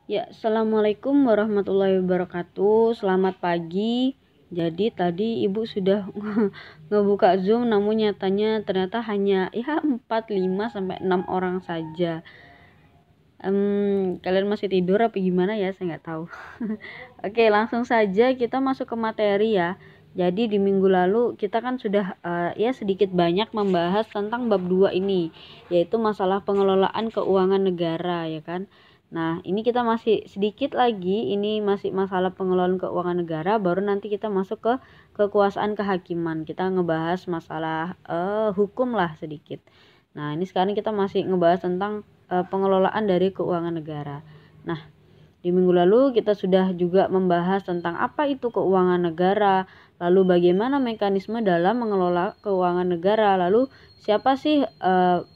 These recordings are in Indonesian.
Ya, assalamualaikum warahmatullahi wabarakatuh. Selamat pagi. Jadi tadi ibu sudah ngebuka Zoom, namun nyatanya ternyata hanya 4, 5 sampai 6 orang saja. Kalian masih tidur apa gimana ya? Saya nggak tahu. Oke, langsung saja kita masuk ke materi ya. Jadi di minggu lalu kita kan sudah ya sedikit banyak membahas tentang bab 2 ini, yaitu masalah pengelolaan keuangan negara ya kan. Nah, ini kita masih sedikit lagi, ini masih masalah pengelolaan keuangan negara, baru nanti kita masuk ke kekuasaan kehakiman. Kita ngebahas masalah hukum lah sedikit. Nah, ini sekarang kita masih ngebahas tentang pengelolaan dari keuangan negara. Nah, di minggu lalu kita sudah juga membahas tentang apa itu keuangan negara, lalu bagaimana mekanisme dalam mengelola keuangan negara, lalu siapa sih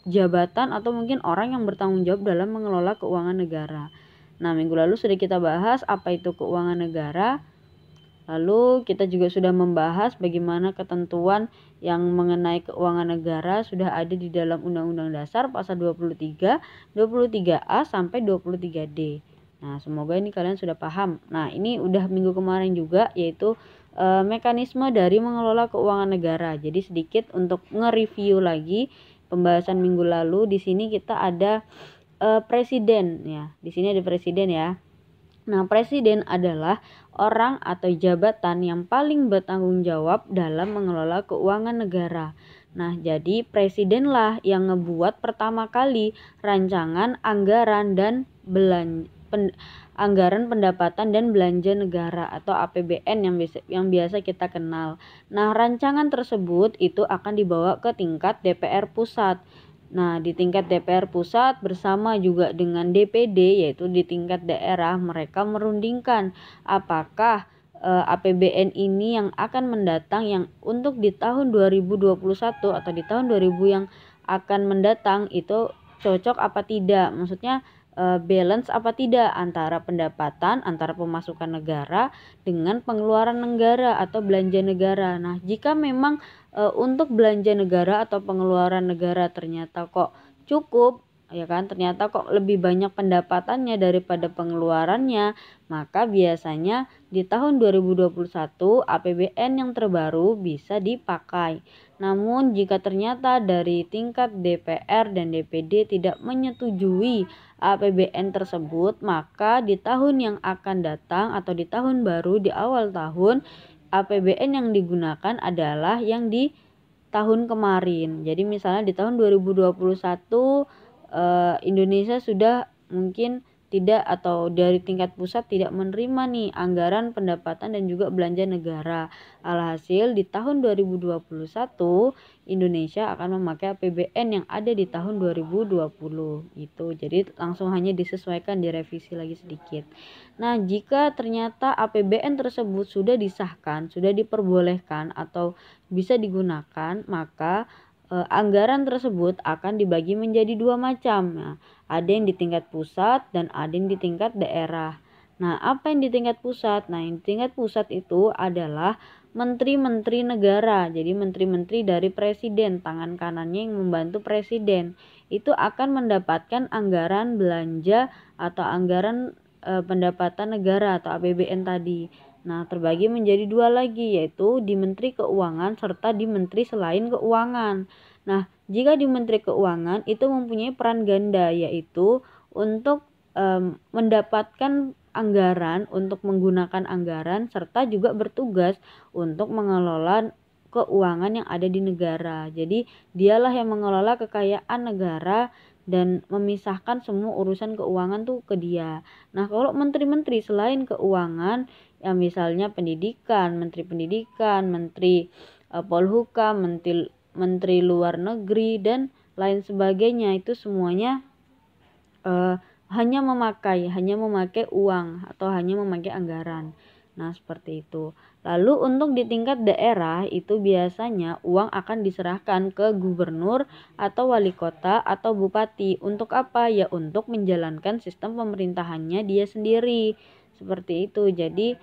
jabatan atau mungkin orang yang bertanggung jawab dalam mengelola keuangan negara. Nah, minggu lalu sudah kita bahas apa itu keuangan negara. Lalu kita juga sudah membahas bagaimana ketentuan yang mengenai keuangan negara sudah ada di dalam Undang-Undang Dasar pasal 23, 23A sampai 23D. Nah, semoga ini kalian sudah paham. Nah, ini udah minggu kemarin juga, yaitu mekanisme dari mengelola keuangan negara. Jadi sedikit untuk nge-review lagi pembahasan minggu lalu. Di sini kita ada presiden ya. Di sini ada presiden ya. Nah, presiden adalah orang atau jabatan yang paling bertanggung jawab dalam mengelola keuangan negara. Nah, jadi presidenlah yang ngebuat pertama kali rancangan anggaran dan anggaran pendapatan dan belanja negara atau APBN yang biasa kita kenal. Nah, rancangan tersebut itu akan dibawa ke tingkat DPR pusat. Nah, di tingkat DPR pusat bersama juga dengan DPD, yaitu di tingkat daerah, mereka merundingkan apakah APBN ini yang akan mendatang yang untuk di tahun 2021 atau di tahun 2000 yang akan mendatang itu cocok apa tidak. Maksudnya balance apa tidak antara pendapatan, antara pemasukan negara dengan pengeluaran negara atau belanja negara. Nah, jika memang untuk belanja negara atau pengeluaran negara ternyata kok cukup, ya kan, ternyata kok lebih banyak pendapatannya daripada pengeluarannya, maka biasanya di tahun 2021 APBN yang terbaru bisa dipakai. Namun jika ternyata dari tingkat DPR dan DPD tidak menyetujui APBN tersebut, maka di tahun yang akan datang atau di tahun baru di awal tahun APBN yang digunakan adalah yang di tahun kemarin. Jadi misalnya di tahun 2021 Indonesia sudah mungkin tidak atau dari tingkat pusat tidak menerima nih anggaran pendapatan dan juga belanja negara. Alhasil di tahun 2021 Indonesia akan memakai APBN yang ada di tahun 2020 gitu. Jadi langsung hanya disesuaikan, direvisi lagi sedikit. Nah, jika ternyata APBN tersebut sudah disahkan, sudah diperbolehkan atau bisa digunakan, maka anggaran tersebut akan dibagi menjadi dua macam. Nah, ada yang di tingkat pusat dan ada yang di tingkat daerah. Nah, apa yang di tingkat pusat? Nah, yang di tingkat pusat itu adalah menteri-menteri negara. Jadi menteri-menteri dari presiden, tangan kanannya yang membantu presiden. Itu akan mendapatkan anggaran belanja atau anggaran pendapatan negara atau APBN tadi. Nah, terbagi menjadi dua lagi, yaitu di Menteri Keuangan serta di Menteri selain Keuangan. Nah, jika di Menteri Keuangan itu mempunyai peran ganda, yaitu untuk mendapatkan anggaran, untuk menggunakan anggaran, serta juga bertugas untuk mengelola keuangan yang ada di negara. Jadi, dialah yang mengelola kekayaan negara dan memisahkan semua urusan keuangan tuh ke dia. Nah, kalau menteri-menteri selain keuangan, ya misalnya pendidikan, menteri Polhukam, menteri luar negeri dan lain sebagainya, itu semuanya hanya memakai uang atau hanya memakai anggaran. Nah, seperti itu. Lalu untuk di tingkat daerah itu biasanya uang akan diserahkan ke gubernur atau wali kota atau bupati. Untuk apa? Ya untuk menjalankan sistem pemerintahannya dia sendiri. Seperti itu. Jadi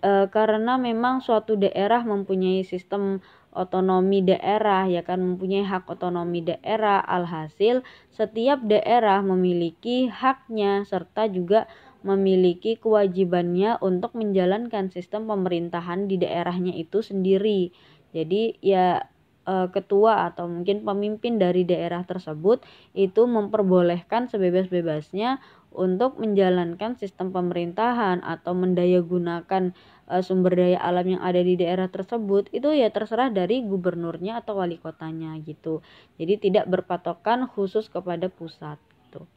karena memang suatu daerah mempunyai sistem otonomi daerah, ya kan, mempunyai hak otonomi daerah, alhasil setiap daerah memiliki haknya serta juga memiliki kewajibannya untuk menjalankan sistem pemerintahan di daerahnya itu sendiri. Jadi ya ketua atau mungkin pemimpin dari daerah tersebut itu memperbolehkan sebebas-bebasnya untuk menjalankan sistem pemerintahan atau mendayagunakan sumber daya alam yang ada di daerah tersebut, itu ya terserah dari gubernurnya atau wali kotanya gitu. Jadi tidak berpatokan khusus kepada pusat gitu.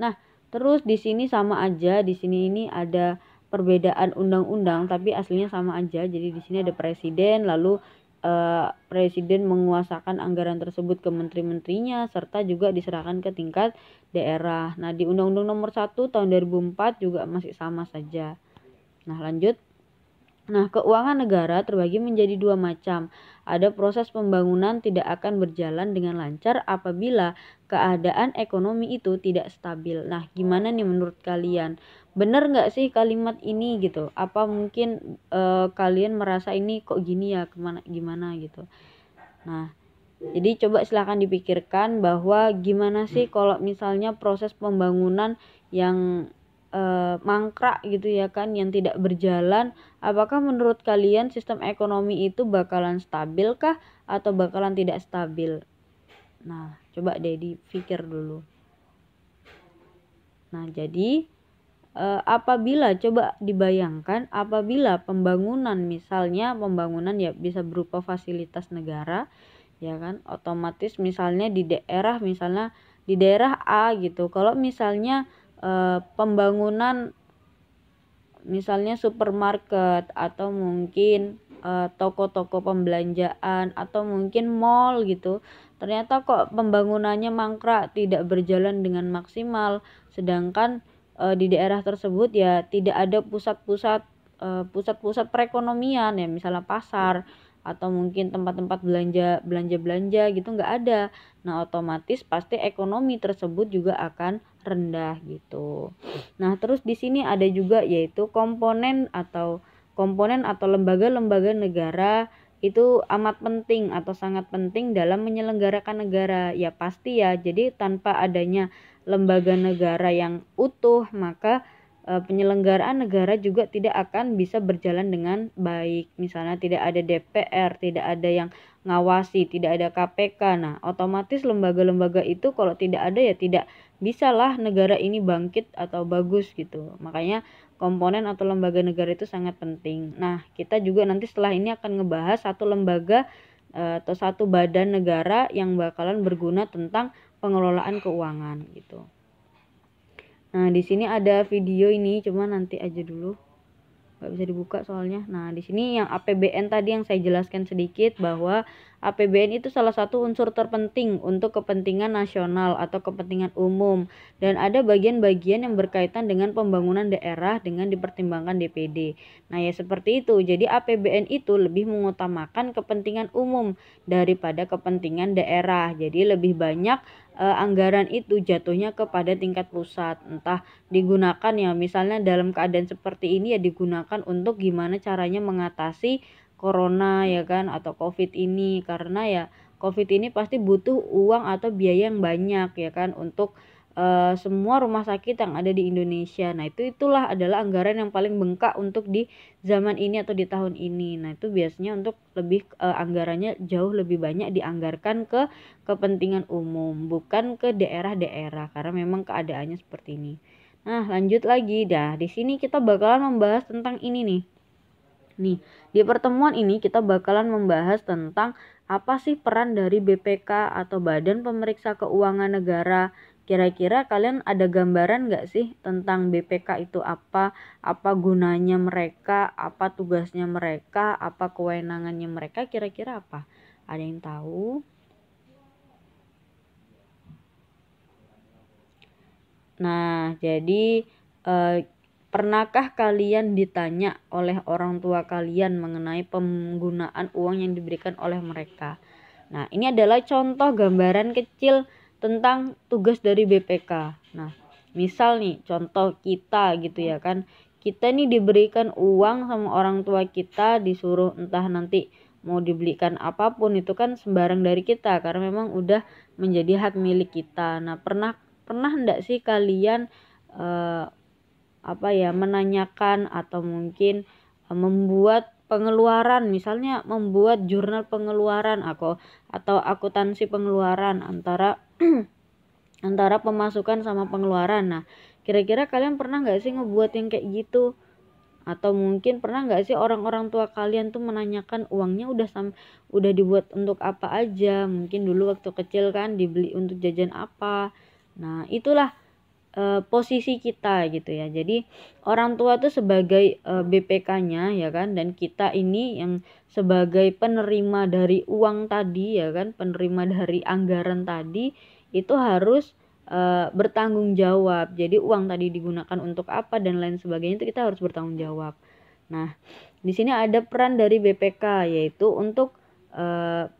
Nah, terus di sini sama aja, di sini ini ada perbedaan undang-undang tapi aslinya sama aja. Jadi di sini ada presiden, lalu presiden menguasakan anggaran tersebut ke menteri-menterinya serta juga diserahkan ke tingkat daerah. Nah, di Undang-Undang Nomor 1 tahun 2004 juga masih sama saja. Nah, lanjut. Nah, keuangan negara terbagi menjadi dua macam. Ada proses pembangunan tidak akan berjalan dengan lancar apabila keadaan ekonomi itu tidak stabil. Nah, gimana nih menurut kalian? Bener nggak sih kalimat ini gitu? Apa mungkin kalian merasa ini kok gini ya, gimana gitu? Nah, jadi coba silahkan dipikirkan bahwa gimana sih kalau misalnya proses pembangunan yang mangkrak gitu ya kan, yang tidak berjalan, apakah menurut kalian sistem ekonomi itu bakalan stabil kah atau bakalan tidak stabil? Nah, coba deh dipikir dulu. Nah, jadi apabila coba dibayangkan apabila pembangunan, misalnya pembangunan ya bisa berupa fasilitas negara ya kan, otomatis misalnya di daerah A gitu, kalau misalnya pembangunan misalnya supermarket atau mungkin toko-toko pembelanjaan atau mungkin mall gitu, ternyata kok pembangunannya mangkrak, tidak berjalan dengan maksimal, sedangkan di daerah tersebut ya tidak ada pusat-pusat perekonomian ya, misalnya pasar atau mungkin tempat-tempat belanja gitu nggak ada. Nah, otomatis pasti ekonomi tersebut juga akan rendah gitu. Nah, terus di sini ada juga yaitu komponen atau lembaga-lembaga negara itu amat penting atau sangat penting dalam menyelenggarakan negara. Ya pasti ya. Jadi tanpa adanya lembaga negara yang utuh, maka penyelenggaraan negara juga tidak akan bisa berjalan dengan baik. Misalnya tidak ada DPR, tidak ada yang ngawasi, tidak ada KPK. Nah, otomatis lembaga-lembaga itu kalau tidak ada ya tidak bisalah negara ini bangkit atau bagus gitu. Makanya komponen atau lembaga negara itu sangat penting. Nah, kita juga nanti setelah ini akan ngebahas satu lembaga atau satu badan negara yang bakalan berguna tentang pengelolaan keuangan gitu. Nah, di sini ada video ini, cuma nanti aja dulu. Nggak bisa dibuka soalnya. Nah, di sini yang APBN tadi yang saya jelaskan sedikit bahwa APBN itu salah satu unsur terpenting untuk kepentingan nasional atau kepentingan umum, dan ada bagian-bagian yang berkaitan dengan pembangunan daerah dengan dipertimbangkan DPD. Nah, ya seperti itu. Jadi APBN itu lebih mengutamakan kepentingan umum daripada kepentingan daerah. Jadi lebih banyak anggaran itu jatuhnya kepada tingkat pusat, entah digunakan ya misalnya dalam keadaan seperti ini ya digunakan untuk gimana caranya mengatasi corona ya kan, atau covid ini, karena ya covid ini pasti butuh uang atau biaya yang banyak ya kan untuk semua rumah sakit yang ada di Indonesia. Nah, itulah adalah anggaran yang paling bengkak untuk di zaman ini atau di tahun ini. Nah, itu biasanya untuk lebih anggarannya jauh lebih banyak dianggarkan ke kepentingan umum, bukan ke daerah-daerah karena memang keadaannya seperti ini. Nah, lanjut lagi dah. Di sini kita bakalan membahas tentang ini nih. Nih, di pertemuan ini kita bakalan membahas tentang apa sih peran dari BPK atau Badan Pemeriksa Keuangan Negara. Kira-kira kalian ada gambaran nggak sih tentang BPK itu apa gunanya mereka, apa tugasnya mereka, apa kewenangannya mereka, kira-kira apa? Ada yang tahu? Nah, jadi pernahkah kalian ditanya oleh orang tua kalian mengenai penggunaan uang yang diberikan oleh mereka? Nah, ini adalah contoh gambaran kecil tentang tugas dari BPK. Nah, misal nih contoh kita gitu ya kan. Kita nih diberikan uang sama orang tua kita, disuruh entah nanti mau dibelikan apapun, itu kan sembarang dari kita karena memang udah menjadi hak milik kita. Nah, pernah enggak sih kalian menanyakan atau mungkin membuat pengeluaran, misalnya membuat jurnal pengeluaran atau akuntansi pengeluaran antara antara pemasukan sama pengeluaran. Nah, kira-kira kalian pernah nggak sih ngebuat yang kayak gitu? Atau mungkin pernah nggak sih orang-orang tua kalian tuh menanyakan uangnya udah dibuat untuk apa aja? Mungkin dulu waktu kecil kan dibeli untuk jajan apa. Nah, itulah posisi kita gitu ya. Jadi orang tua tuh sebagai BPK-nya ya kan, dan kita ini yang sebagai penerima dari uang tadi ya kan, penerima dari anggaran tadi itu harus bertanggung jawab. Jadi uang tadi digunakan untuk apa dan lain sebagainya itu kita harus bertanggung jawab. Nah, di sini ada peran dari BPK, yaitu untuk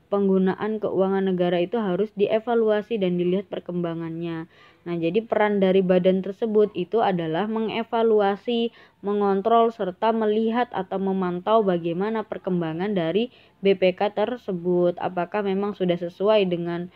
penggunaan keuangan negara itu harus dievaluasi dan dilihat perkembangannya. Nah, jadi peran dari badan tersebut itu adalah mengevaluasi, mengontrol, serta melihat atau memantau bagaimana perkembangan dari BPK tersebut. Apakah memang sudah sesuai dengan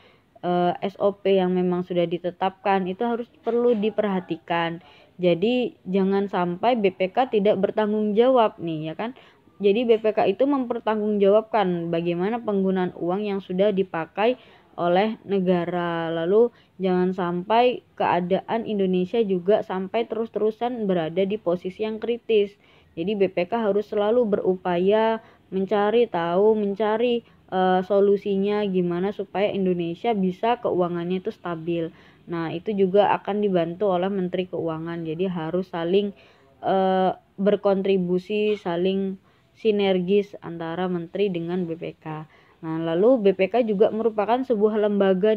SOP yang memang sudah ditetapkan, itu harus perlu diperhatikan. Jadi jangan sampai BPK tidak bertanggung jawab nih ya kan. Jadi BPK itu mempertanggungjawabkan bagaimana penggunaan uang yang sudah dipakai oleh negara. Lalu jangan sampai keadaan Indonesia juga sampai terus-terusan berada di posisi yang kritis. Jadi BPK harus selalu berupaya mencari tahu, mencari solusinya gimana supaya Indonesia bisa keuangannya itu stabil. Nah, itu juga akan dibantu oleh Menteri Keuangan. Jadi harus saling berkontribusi, saling sinergis antara menteri dengan BPK. Nah, lalu BPK juga merupakan sebuah lembaga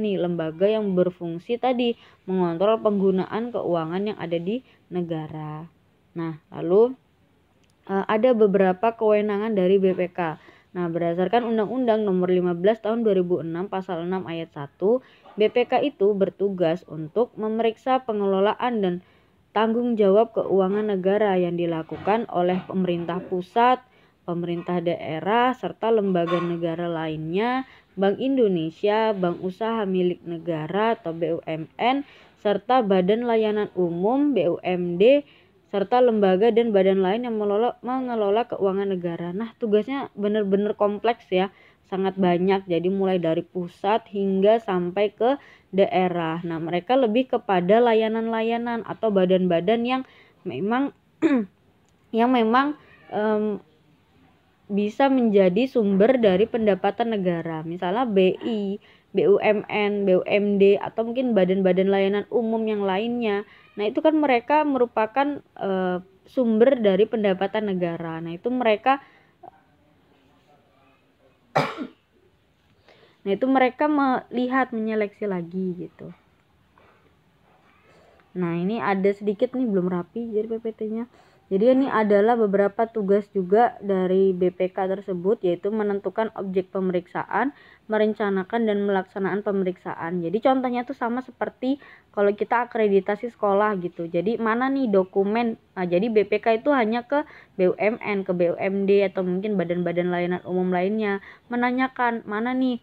yang berfungsi tadi mengontrol penggunaan keuangan yang ada di negara. Nah, lalu ada beberapa kewenangan dari BPK. Nah, berdasarkan Undang-Undang Nomor 15 Tahun 2006 Pasal 6 Ayat 1, BPK itu bertugas untuk memeriksa pengelolaan dan tanggung jawab keuangan negara yang dilakukan oleh pemerintah pusat, pemerintah daerah, serta lembaga negara lainnya, Bank Indonesia, Bank Usaha Milik Negara atau BUMN, serta Badan Layanan Umum BUMD, serta lembaga dan badan lain yang mengelola keuangan negara. Nah, tugasnya benar-benar kompleks ya, sangat banyak. Jadi mulai dari pusat hingga sampai ke daerah. Nah, mereka lebih kepada layanan-layanan atau badan-badan yang memang bisa menjadi sumber dari pendapatan negara. Misalnya BI, BUMN, BUMD, atau mungkin badan-badan layanan umum yang lainnya. Nah, itu kan mereka merupakan sumber dari pendapatan negara. Nah, itu mereka melihat, menyeleksi lagi gitu. Nah, ini ada sedikit nih belum rapi jadi PPT-nya. Jadi ini adalah beberapa tugas juga dari BPK tersebut, yaitu menentukan objek pemeriksaan, merencanakan dan melaksanakan pemeriksaan. Jadi contohnya tuh sama seperti kalau kita akreditasi sekolah gitu. Jadi mana nih dokumen? Nah, jadi BPK itu hanya ke BUMN, ke BUMD atau mungkin badan-badan layanan umum lainnya menanyakan mana nih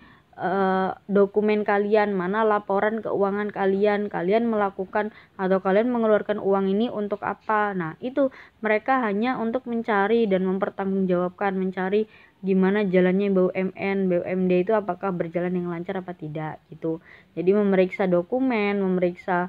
dokumen kalian, mana laporan keuangan kalian melakukan atau kalian mengeluarkan uang ini untuk apa. Nah, itu mereka hanya untuk mencari dan mempertanggungjawabkan, mencari gimana jalannya BUMN, BUMD itu apakah berjalan yang lancar apa tidak gitu. Jadi memeriksa dokumen, memeriksa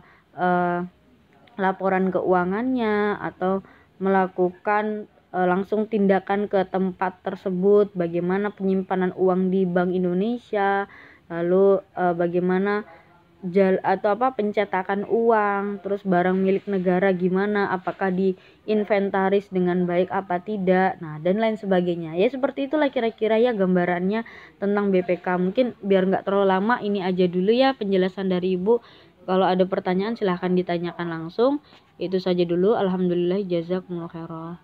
laporan keuangannya, atau melakukan langsung tindakan ke tempat tersebut, bagaimana penyimpanan uang di Bank Indonesia, lalu bagaimana pencetakan uang, terus barang milik negara gimana, apakah diinventaris dengan baik apa tidak, nah dan lain sebagainya. Ya seperti itulah kira-kira ya gambarannya tentang BPK. Mungkin biar nggak terlalu lama, ini aja dulu ya penjelasan dari Ibu. Kalau ada pertanyaan silahkan ditanyakan langsung. Itu saja dulu. Alhamdulillah, jazakumullah khairan.